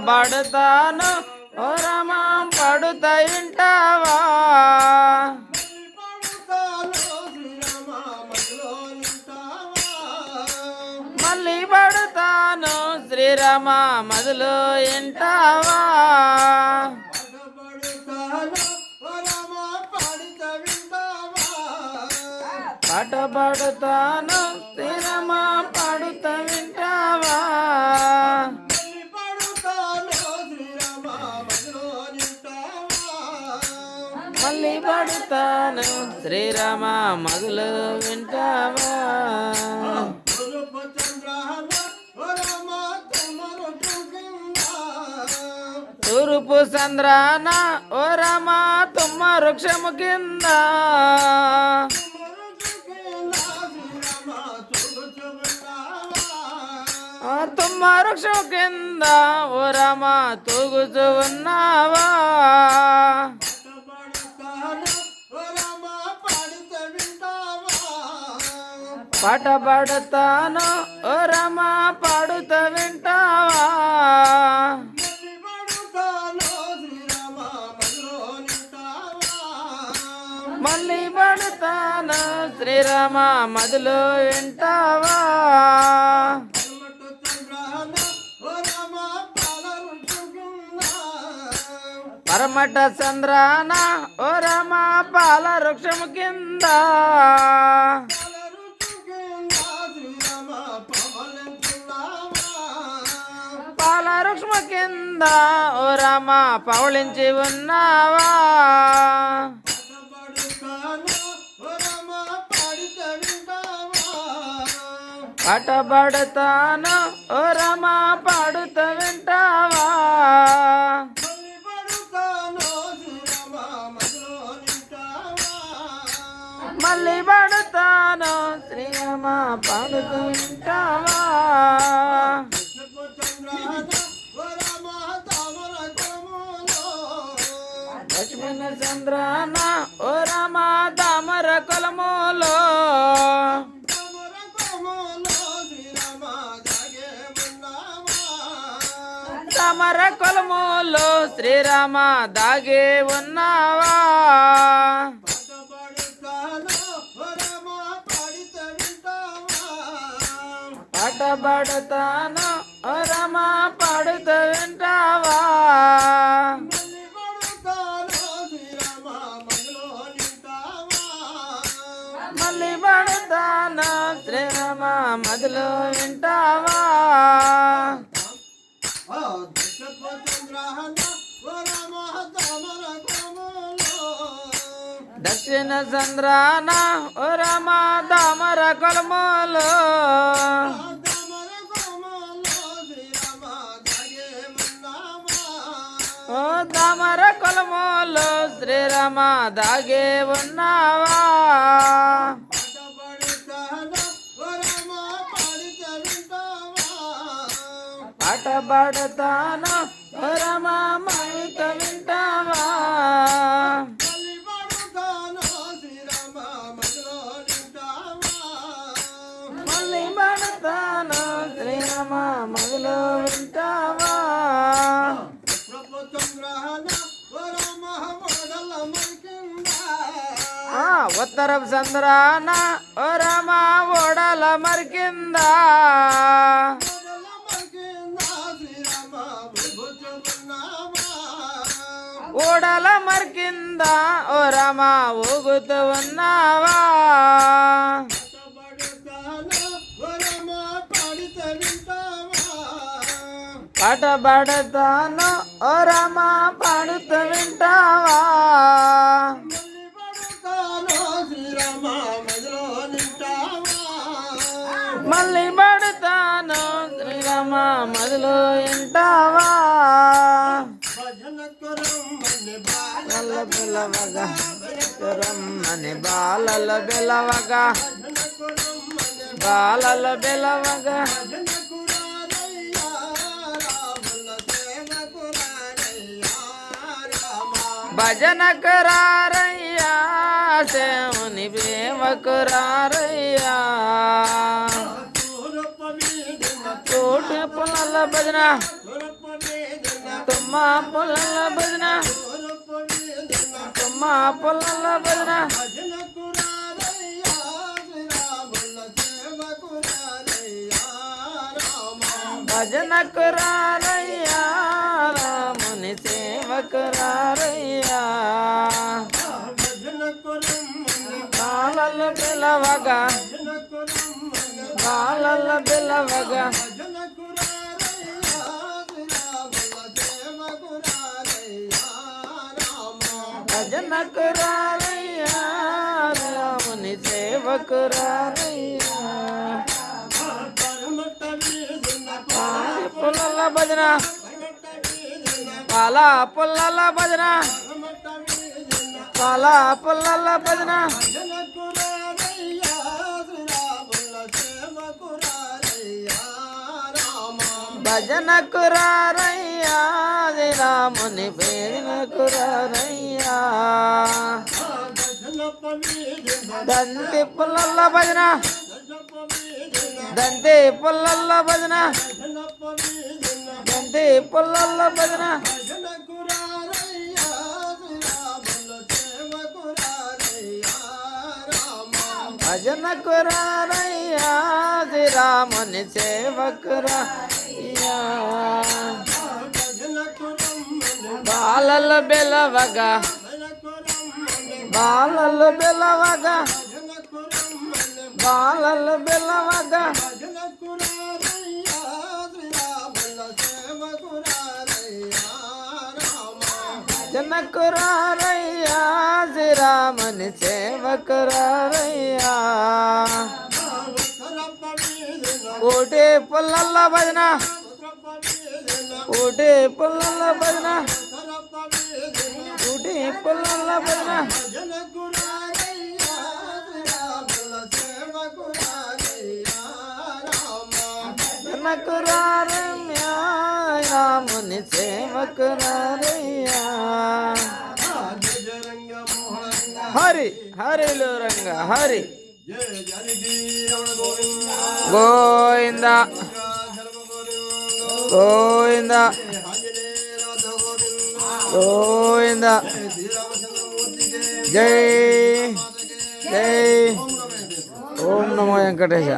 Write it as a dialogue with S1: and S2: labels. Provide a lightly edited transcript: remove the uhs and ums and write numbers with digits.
S1: పడతాను ఓ రమా పడుత వింటావా మళ్ళీ పడతాను శ్రీరామ మధులో వింటావా పడతాను శ్రీరామ పడుత వింటావా మళ్ళీ పడతాను శ్రీరామ మధులు వింటావా తూర్పు చంద్రాన ఓ రామ తుమ్మ వృక్షము కింద తుమ్మ వృక్షం కింద ఓ రామ తూగుచు ఉన్నావా పాట పాడతాను ఓ రామ పాడుత వింటావా మళ్ళీ పడతాను శ్రీరామ మధులో వింటావా పరమట చంద్రాన ఓ రామ పాల వృక్షము కింద పాల వృక్షము కింద ఓ రామ పవళించి ఉన్నావా పడతాను ఓ రామ పాడుత వింటావా మళ్ళీ పడతాను శ్రీరామ పాడుతూ వింటావా లక్ష్మణ చంద్రాన ఓ రామ తామర కొలములో తామర కొలములో శ్రీరామ దాగే ఉన్నావా పడతాను ఓ రామ పాడుత వింటావా మళ్ళీ పడతాను శ్రీరామ మధులో వింటావా దక్షిణ చంద్రాన ఓ రామ దామర కొలములో ఓ దామర కొలములో శ్రీరామ దాగే ఉన్నావా పడతాను ఓ రామ మహిత వింటావా మళ్ళీ పడతాను శ్రీరామ మధులో వింటావా ఉత్తరపు చంద్రాన ఓ రామ ఓడల మరికిందా ఓడల మరికింద ఓ రామ ఊగుతూ ఉన్నావా పడతాను ఓ రామ పాడుతూ వింటావా మళ్ళీ పడతాను శ్రీరామ మధులో వింటావా పిలవగా రమ్మని బాలల పిలవగా బాలల పిలవగా భజనకు రారయ్యా శివుని ప్రేమకు రారయ్యా కోటి పుల్లల భజన తుమ్మ పుల్లల భజన తుమ్మ పుల్లల భజన భజనకు రారయ్యా రాముని సేవకు రారయ్యా బాలలు పిలవగా బాలలు పిలవగా భజనకు రారయ్యా రాముని సేవకు రారయ్యా పుల్లల భజన పాల పుల్లల భజన పాల పుల్లల భజన భజనకు రారయ్యా రాముని భజనకు రారయ్యా దంతి పుల్లల భజన దంతి పుల్లల భజన దంతి పుల్లల భజన భజనకు రారయ్యా శ్రీరాముని సేవకు రారయ్యా బాలలు బెలవగా బాలలు బెలవగా బాలలు బెలవగా భజనకు రారయ్యా శ్రీరాముని సేవకు రారయ్యా కోటి పుల్లల భజన కోటి పుల్లల భజన కోటి పుల్లల భజన భజనకు రారయ్యా రాముని సేవకు రారయ్యా హరి హరిలో రంగ హరి గోవింద గోవింద గోవింద జై జై ఓం నమో వెంకటేశ.